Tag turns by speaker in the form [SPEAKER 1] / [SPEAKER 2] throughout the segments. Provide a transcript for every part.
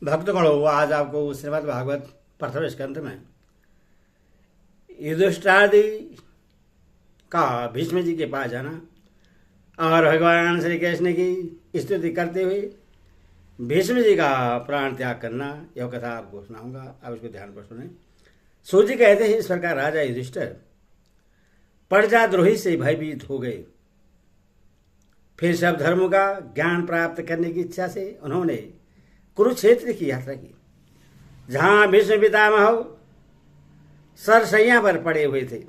[SPEAKER 1] भक्तगणों, आज आपको श्रीमद् भागवत प्रथम स्कंध में युधिष्ठिरादि का भीष्म जी के पास जाना और भगवान श्री कृष्ण की स्तुति करते हुए भीष्म जी का प्राण त्याग करना, यह कथा आपको सुनाऊंगा। आप इसको ध्यान पर सुने। सूर्य कहते हैं, इस प्रकार राजा युधिष्ठिर प्रजाद्रोही से भयभीत हो गए। फिर सब धर्मों का ज्ञान प्राप्त करने की इच्छा से उन्होंने कुरुक्षेत्र की यात्रा की, जहां भीष्म पितामह सरसैया पर पड़े हुए थे।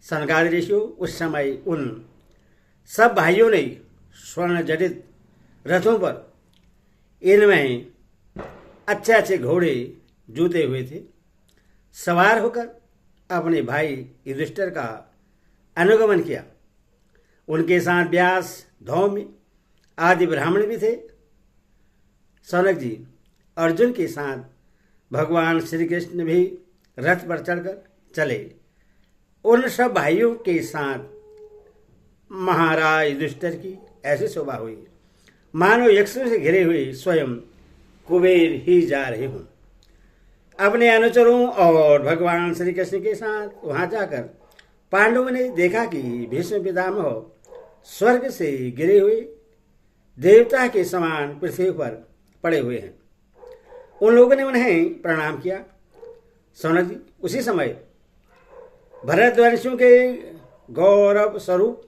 [SPEAKER 1] सनकादि ऋषियों उस समय उन सब भाइयों ने स्वर्ण जटित रथों पर इनमें अच्छे अच्छे घोड़े जूते हुए थे सवार होकर अपने भाई युधिष्ठिर का अनुगमन किया। उनके साथ व्यास, धौम्य आदि ब्राह्मण भी थे। सौनक जी अर्जुन के साथ भगवान श्री कृष्ण भी रथ पर चढ़कर चले। उन सब भाइयों के साथ महाराज युधिष्ठिर की ऐसी शोभा हुई मानो यक्षों से घिरे हुए स्वयं कुबेर ही जा रहे हों। अपने अनुचरों और भगवान श्री कृष्ण के साथ वहां जाकर पांडवों ने देखा कि भीष्म पितामह स्वर्ग से गिरे हुए देवता के समान पृथ्वी पर पड़े हुए हैं। उन लोगों ने उन्हें प्रणाम किया। सौनक जी उसी समय भरतवर्षियों के गौरव स्वरूप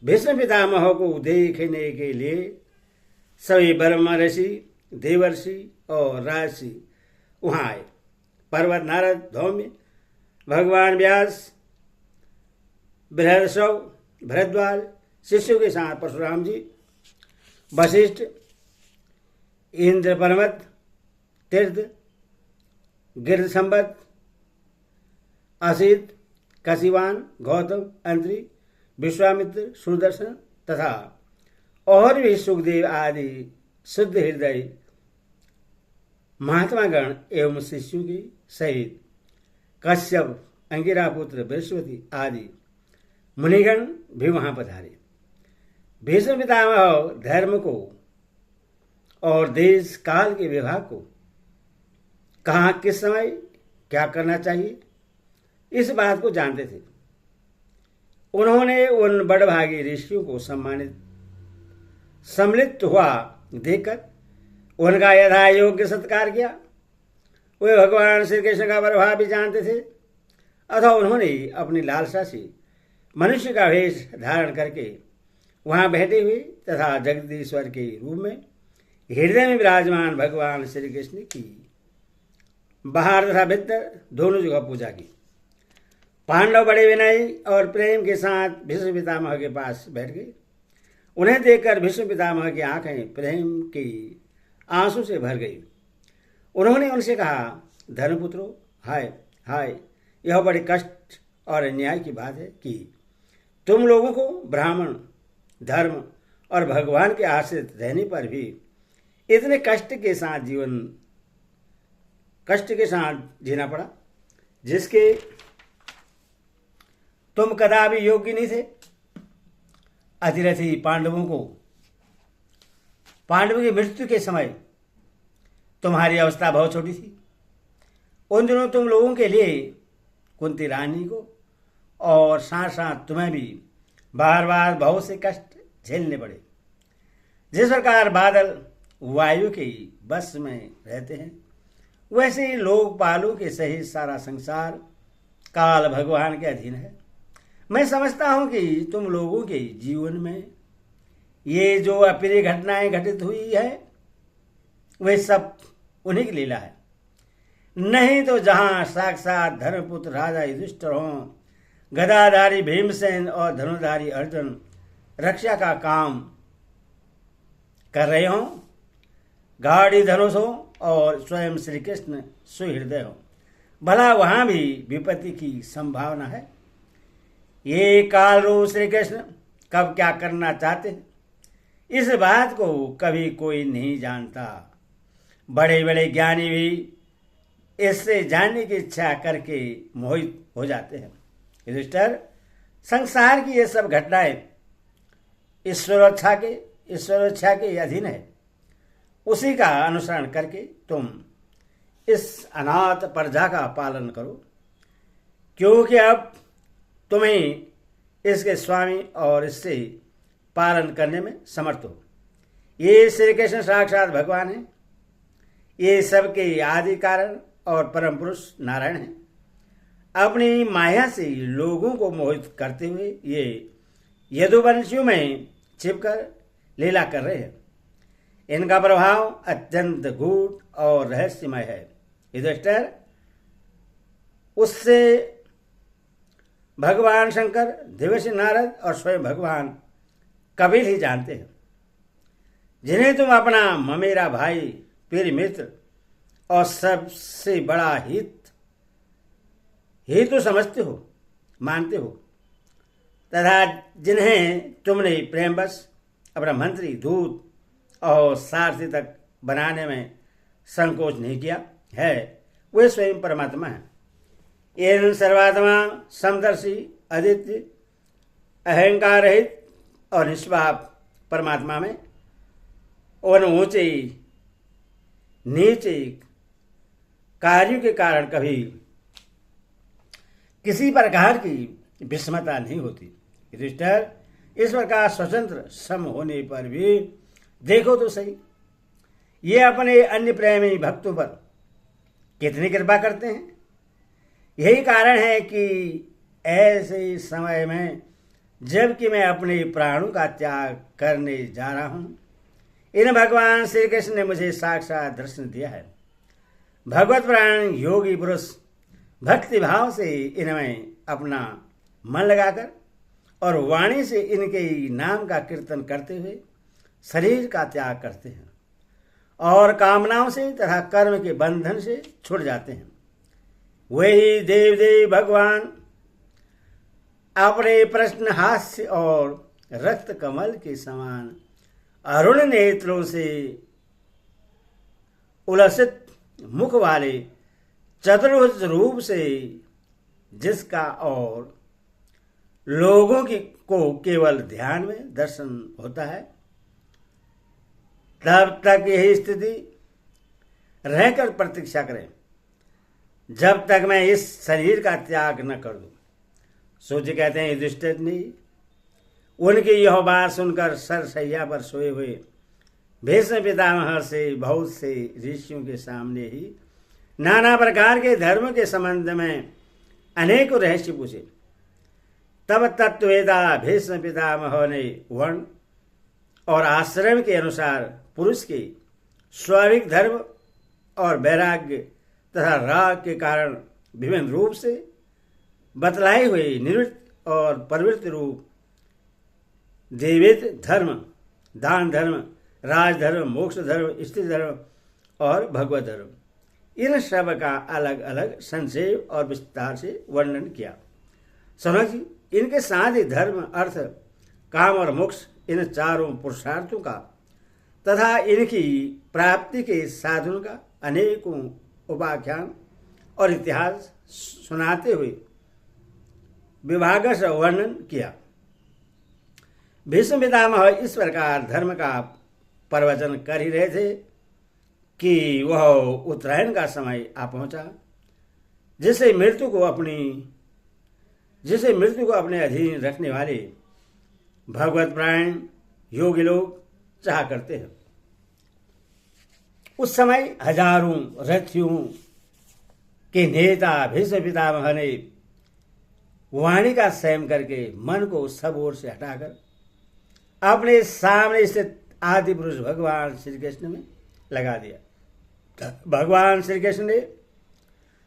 [SPEAKER 1] भीष्म पितामह को देखने के लिए सभी ब्रह्म ऋषि, देवर्षि और राजषि वहां आए। पर्वत नारद, धौम्य, भगवान व्यास, बृहस्पति, भरद्वाज शिष्यों के साथ परशुराम जी, वशिष्ठ, इंद्र पर्वत, तीर्थ, गिरसंबत, असित, कशिवान, गौतम, अंत्री, विश्वामित्र, सुदर्शन तथा और भी सुखदेव आदि शुद्ध हृदय महात्मागण एवं शिष्यों की सहित कश्यप, अंगिरा पुत्र बृहस्पति आदि मुनिगण भी वहां पधारे। भीष्म पितामह धर्म को और देश काल के विभाग को कहाँ किस समय क्या करना चाहिए इस बात को जानते थे। उन्होंने उन बड़भागी ऋषियों को सम्मिलित हुआ देखकर उनका यथा योग्य सत्कार किया। वे भगवान श्री कृष्ण का प्रभाव भी जानते थे अथवा उन्होंने अपनी लालसा से मनुष्य का वेश धारण करके वहां बैठे हुए तथा जगदीश्वर के रूप में हृदय में विराजमान भगवान श्री कृष्ण की बाहर तथा भीतर दोनों जगह पूजा की। पांडव बड़े विनय और प्रेम के साथ भीष्म पितामह के पास बैठ गए। उन्हें देखकर भीष्म पितामह की आंखें प्रेम के आंसू से भर गई। उन्होंने उनसे कहा, धर्मपुत्रों, हाय हाय, यह बड़े कष्ट और अन्याय की बात है कि तुम लोगों को ब्राह्मण, धर्म और भगवान के आश्रित रहने पर भी इतने कष्ट के साथ जीना पड़ा, जिसके तुम कदापि योग्य नहीं थे। अतिरथी पांडवों की मृत्यु के समय तुम्हारी अवस्था बहुत छोटी थी। उन दिनों तुम लोगों के लिए कुंती रानी को और साथ साथ तुम्हें भी बार बार बहुत से कष्ट झेलने पड़े। जिस प्रकार बादल वायु के बस में रहते हैं, वैसे ही लोकपालों के सहित सारा संसार काल भगवान के अधीन है। मैं समझता हूं कि तुम लोगों के जीवन में ये जो अप्रिय घटनाएं घटित हुई है वे सब उन्हीं की लीला है। नहीं तो जहां साक्षात धर्मपुत्र राजा युधिष्ठिर हों, गदाधारी भीमसेन और धनुधारी अर्जुन रक्षा का काम कर रहे हों, गाड़ी धनुष हो और स्वयं श्री कृष्ण सुहृदय हो, भला वहां भी विपत्ति की संभावना है। ये काल रूप श्री कृष्ण कब क्या करना चाहते हैं, इस बात को कभी कोई नहीं जानता। बड़े बड़े ज्ञानी भी इससे जानने की इच्छा करके मोहित हो जाते हैं। युधिष्ठिर, संसार की ये सब घटनाएं ईश्वरोच्छा के अधीन है। उसी का अनुसरण करके तुम इस अनाथ प्रजा का पालन करो, क्योंकि अब तुम्हें इसके स्वामी और इससे पालन करने में समर्थ हो। ये श्री कृष्ण साक्षात भगवान है, ये सबके आदि कारण और परम पुरुष नारायण हैं। अपनी माया से लोगों को मोहित करते हुए ये यदुवंशियों में छिपकर लीला कर रहे हैं। इनका प्रभाव अत्यंत गूढ़ और रहस्यमय है। युधिष्ठिर, उससे भगवान शंकर, देवर्षि नारद और स्वयं भगवान कपिल ही जानते हैं, जिन्हें तुम अपना ममेरा भाई, प्रिय मित्र और सबसे बड़ा हित तो समझते हो, मानते हो, तथा जिन्हें तुमने प्रेमवश अपना मंत्री, दूत और सारथी तक बनाने में संकोच नहीं किया है, वे स्वयं परमात्मा है। इन सर्वात्मा, समदर्शी, अदित्य, अहंकार रहित और निष्पाप परमात्मा में उन ऊंचे नीचे कार्यों के कारण कभी किसी प्रकार की विषमता नहीं होती। युधिष्ठिर, इस प्रकार स्वतंत्र सम होने पर भी देखो तो सही, ये अपने अन्य प्रेमी भक्तों पर कितनी कृपा करते हैं। यही कारण है कि ऐसे समय में जबकि मैं अपने प्राणों का त्याग करने जा रहा हूं, इन भगवान श्री कृष्ण ने मुझे साक्षात दर्शन दिया है। भगवत प्राण योगी पुरुष भक्ति भाव से इनमें अपना मन लगाकर और वाणी से इनके नाम का कीर्तन करते हुए शरीर का त्याग करते हैं और कामनाओं से तथा कर्म के बंधन से छूट जाते हैं। वही देव भगवान अपने प्रश्न हास्य और रक्त कमल के समान अरुण नेत्रों से उलसित मुख वाले चतुर्भुज रूप से जिसका और लोगों को केवल ध्यान में दर्शन होता है, तब तक यही स्थिति रहकर प्रतीक्षा करें जब तक मैं इस शरीर का त्याग न कर दूं। सूर्य कहते हैं, युधिष्ठिर ने उनकी यह बात सुनकर सरसैया पर सोए हुए भीष्म पितामह से बहुत से ऋषियों के सामने ही नाना प्रकार के धर्म के संबंध में अनेकों रहस्य पूछे। तब तत्ववेदा भीष्म पितामह ने वर्ण और आश्रम के अनुसार पुरुष के स्वाभाविक धर्म और वैराग्य तथा राग के कारण विभिन्न रूप से बतलाए हुए निवृत्त और प्रवृत्त रूप देवेत धर्म, दान धर्म, राजधर्म, मोक्ष धर्म, स्त्री धर्म और भगवत धर्म, इन सब का अलग अलग संक्षेप और विस्तार से वर्णन किया। सुनो जी, इनके साथ ही धर्म, अर्थ, काम और मोक्ष, इन चारों पुरुषार्थों का तथा इनकी प्राप्ति के साधनों का अनेकों उपाख्यान और इतिहास सुनाते हुए विभागश वर्णन किया। भीष्म पितामह इस प्रकार धर्म का प्रवचन कर ही रहे थे कि वह उत्तरायण का समय आ पहुंचा, जिसे मृत्यु को अपने अधीन रखने वाले भगवत प्राण योगी लोग चाह करते हैं। उस समय हजारों रथियों के नेता भीष्म पितामह ने वाणी का संयम करके मन को सब ओर से हटाकर अपने सामने स्थित आदि पुरुष भगवान श्री कृष्ण में लगा दिया। भगवान श्री कृष्ण ने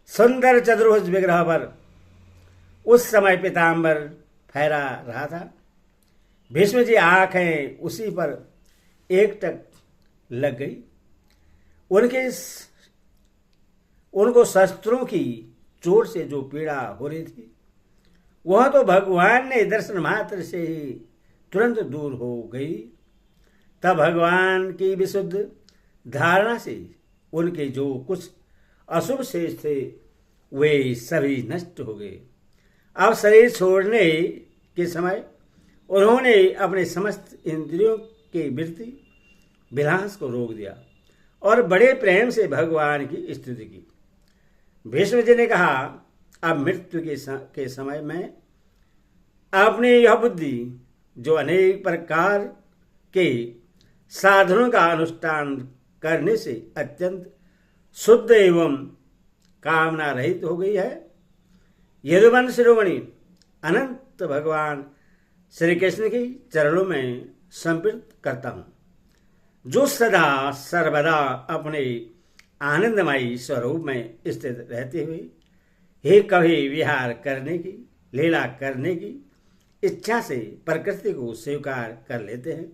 [SPEAKER 1] सुंदर चतुर्भुज विग्रह पर उस समय पीताम्बर फहरा रहा था। भीष्म जी आंखें उसी पर एकटक लग गई। उनको शस्त्रों की चोट से जो पीड़ा हो रही थी, वह तो भगवान ने दर्शन मात्र से ही तुरंत दूर हो गई। तब भगवान की विशुद्ध धारणा से उनके जो कुछ अशुभ शेष थे वे सभी नष्ट हो गए। अब शरीर छोड़ने के समय उन्होंने अपने समस्त इंद्रियों के वृत्ति विलास को रोक दिया और बड़े प्रेम से भगवान की स्तुति की। भीष्म जी ने कहा, अब मृत्यु के समय में अपनी यह बुद्धि जो अनेक प्रकार के साधनों का अनुष्ठान करने से अत्यंत शुद्ध एवं कामना रहित हो गई है, यदुवंश शिरोमणि अनंत भगवान श्री कृष्ण के चरणों में समर्पित करता हूँ, जो सदा सर्वदा अपने आनंदमयी स्वरूप में स्थित रहते हुए ही कभी विहार करने की, लीला करने की इच्छा से प्रकृति को स्वीकार कर लेते हैं,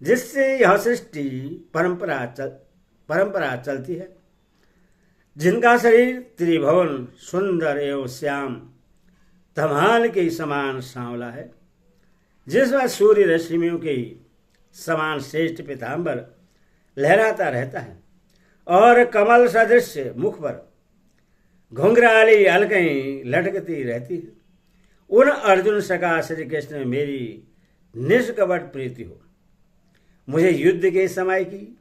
[SPEAKER 1] जिससे यह सृष्टि परंपरा चलती है। जिनका शरीर त्रिभुवन सुंदर एवं श्याम धमाल के समान सांवला है, जिसमें सूर्य रश्मियों के समान श्रेष्ठ पीतांबर लहराता रहता है और कमल सदृश मुख पर घुंघराली अलकें लटकती रहती है, उन अर्जुन सका श्री कृष्ण में मेरी निष्कपट प्रीति हो। मुझे युद्ध के समय की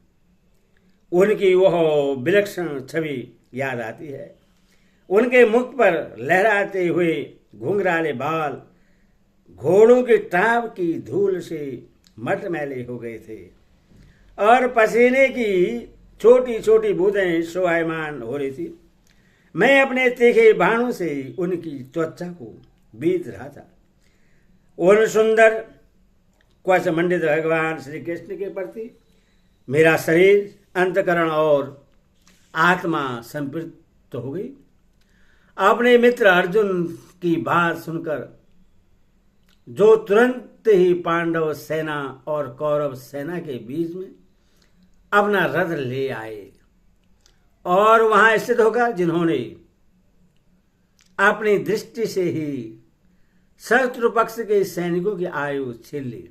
[SPEAKER 1] उनकी वह विलक्षण छवि याद आती है। उनके मुख पर लहराते हुए घुंघराले बाल घोड़ों की टाप की धूल से मटमैले हो गए थे और पसीने की छोटी छोटी बूंदें शोभायमान हो रही थी। मैं अपने तीखे बाणों से उनकी त्वचा को बीत रहा था। उन सुंदर क्वच मंडित भगवान श्री कृष्ण के प्रति मेरा शरीर, अंतकरण और आत्मा संपृक्त हो गई। अपने मित्र अर्जुन की बात सुनकर जो तुरंत ही पांडव सेना और कौरव सेना के बीच में अपना रथ ले आए और वहां स्थित होकर जिन्होंने अपनी दृष्टि से ही शत्रु पक्ष के सैनिकों की आयु छीन ली,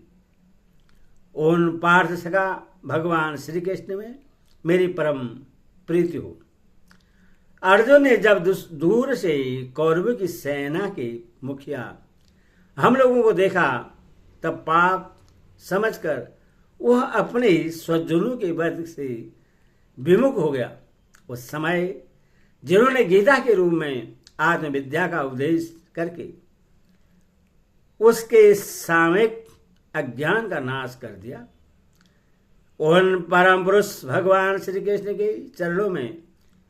[SPEAKER 1] उन पार्थ सखा भगवान श्री कृष्ण में मेरी परम प्रीति हो। अर्जुन ने जब दूर से कौरवों की सेना के मुखिया हम लोगों को देखा, तब पाप समझकर वह अपने स्वजनों के वर्ग से विमुख हो गया। उस समय जिन्होंने गीता के रूप में आत्मविद्या का उपदेश करके उसके सामयिक अज्ञान का नाश कर दिया, उन परम पुरुष भगवान श्री कृष्ण के चरणों में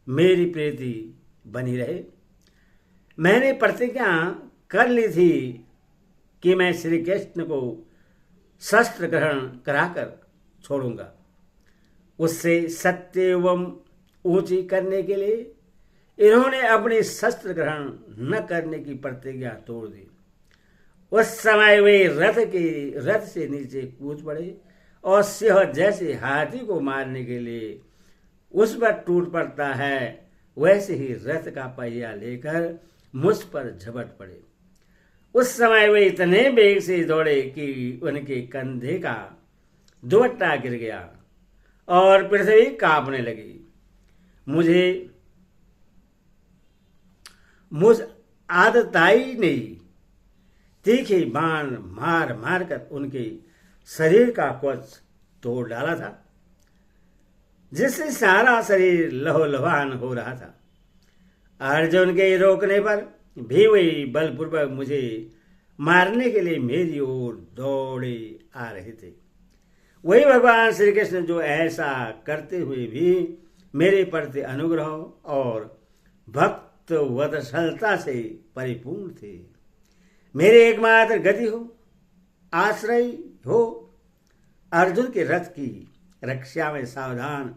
[SPEAKER 1] मेरी प्रीति बनी रहे। मैंने प्रतिज्ञा कर ली थी कि मैं श्री कृष्ण को शस्त्र ग्रहण कराकर छोड़ूंगा। उससे सत्य एवं ऊंची करने के लिए इन्होंने अपनी शस्त्र ग्रहण न करने की प्रतिज्ञा तोड़ दी। उस समय वे रथ से नीचे कूद पड़े और सिंह जैसे हाथी को मारने के लिए उस पर टूट पड़ता है, वैसे ही रथ का पहिया लेकर मुझ पर झपट पड़े। उस समय वे इतने वेग से दौड़े कि उनके कंधे का दुपट्टा गिर गया और पृथ्वी कांपने लगी। मुझ आदताई ने तीखे बाण मार मार कर उनके शरीर का कवच तोड़ डाला था, जिससे सारा शरीर लहूलुहान हो रहा था। अर्जुन के रोकने पर भी वही बलपूर्वक मुझे मारने के लिए मेरी ओर दौड़े आ रहे थे। वही भगवान श्री कृष्ण जो ऐसा करते हुए भी मेरे प्रति अनुग्रह और भक्त वत्सलता से परिपूर्ण थे। मेरे एकमात्र गति हो, आश्रय हो। अर्जुन के रथ की रक्षा में सावधान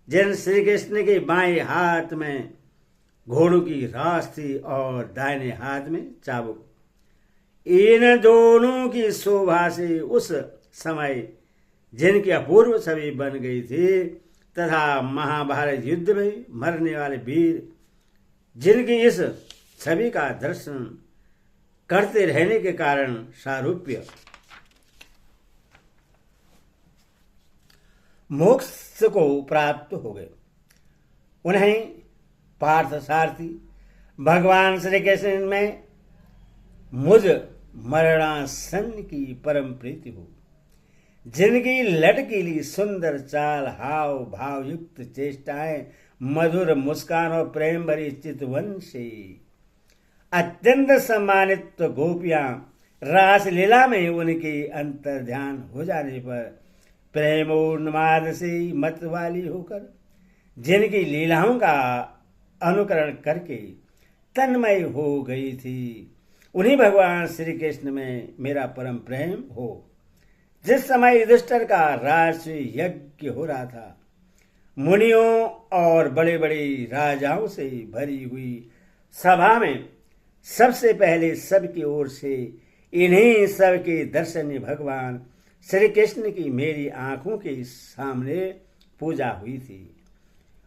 [SPEAKER 1] जिन श्री कृष्ण के बाएं हाथ में घोड़ों की रास थी और दाहिने हाथ में चाबुक, इन दोनों की शोभा से उस समय जिनकी अपूर्व छवि बन गई थी तथा महाभारत युद्ध में मरने वाले वीर जिनकी इस छवि का दर्शन करते रहने के कारण सारूप्य मोक्ष को प्राप्त हो गए, उन्हें पार्थ सारथी भगवान श्री कृष्ण में मुझ मरणासन की परम प्रीति हो। जिनकी लटकीली सुंदर चाल, हाव भाव युक्त चेष्टाएं, मधुर मुस्कान और प्रेम भरी चितवन से अत्यंत सम्मानित गोपियां रास लीला में उनके अंतर ध्यान हो जाने पर प्रेमोन्माद से मत वाली होकर जिनकी लीलाओं का अनुकरण करके तन्मय हो गई थी, उन्हीं भगवान श्री कृष्ण में मेरा परम प्रेम हो। जिस समय युधिष्ठिर का राष्ट्रीय यज्ञ हो रहा था, मुनियों और बड़े बड़े राजाओं से भरी हुई सभा में सबसे पहले सबकी ओर से इन्हीं सबके दर्शन भगवान श्री कृष्ण की मेरी आंखों के सामने पूजा हुई थी।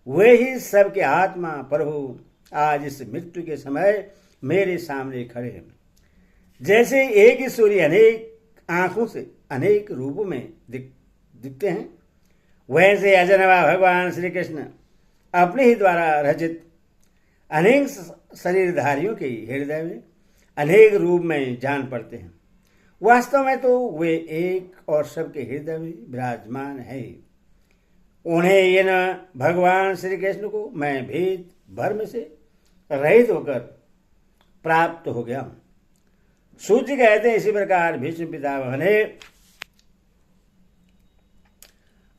[SPEAKER 1] वे ही सबके आत्मा प्रभु आज इस मृत्यु के समय मेरे सामने खड़े हैं। जैसे एक ही सूर्य अनेक आंखों से अनेक रूपों में दिखते हैं, वैसे अजनवा भगवान श्री कृष्ण अपने ही द्वारा रचित अनेक शरीरधारियों के हृदय में अनेक रूप में जान पड़ते हैं। वास्तव में तो वे एक और सबके हृदय में विराजमान है। उन्हें इन भगवान श्री कृष्ण को मैं भेद भर्म से रहित होकर प्राप्त हो गया हूं। सूर्य कहते हैं, इसी प्रकार भीष्म पितामह ने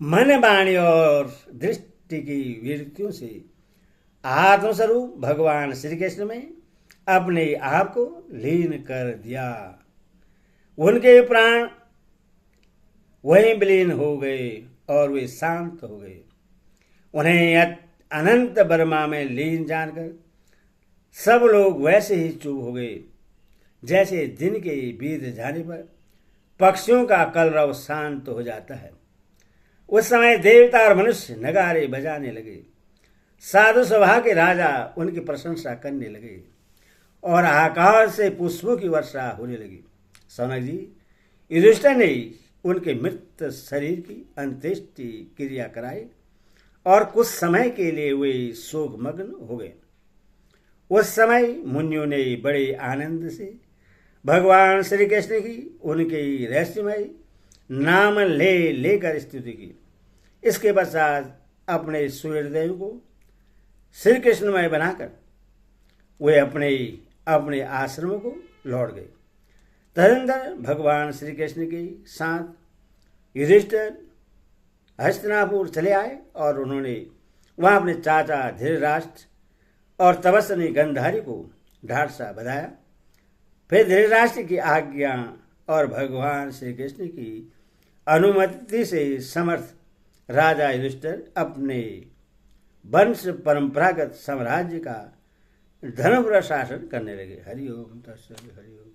[SPEAKER 1] मन, वाणी और दृष्टि की वृत्तियों से आत्मस्वरूप भगवान श्री कृष्ण में अपने आप को लीन कर दिया। उनके प्राण वहीं विलीन हो गए और वे शांत हो गए। उन्हें अनंत बर्मा में लीन जानकर सब लोग वैसे ही चुप हो गए जैसे दिन के बीत जाने पर पक्षियों का कलरव शांत हो जाता है। उस समय देवता और मनुष्य नगारे बजाने लगे, साधु सभा के राजा उनकी प्रशंसा करने लगे और आकाश से पुष्पों की वर्षा होने लगी। सौनक जी, युधिष्ठिर ने उनके मृत शरीर की अंत्येष्टि क्रिया कराई और कुछ समय के लिए वे शोकमग्न हो गए। उस समय मुनियों ने बड़े आनंद से भगवान श्री कृष्ण की उनके रहस्यमय नाम लेकर स्तुति की। इसके पश्चात अपने सूर्यदेव को श्री कृष्णमय बनाकर वे अपने आश्रमों को लौट गए। तदनंतर भगवान श्री कृष्ण के साथ युधिष्ठिर हस्तिनापुर चले आए और उन्होंने वहां अपने चाचा धृतराष्ट्र और तपस्वी गांधारी को ढाढ़सा बधाया। फिर धृतराष्ट्र की आज्ञा और भगवान श्री कृष्ण की अनुमति से समर्थ राजा युधिष्ठिर अपने वंश परंपरागत साम्राज्य का धर्म शासन करने लगे। हरि ओम तत्सत। हरि ओम।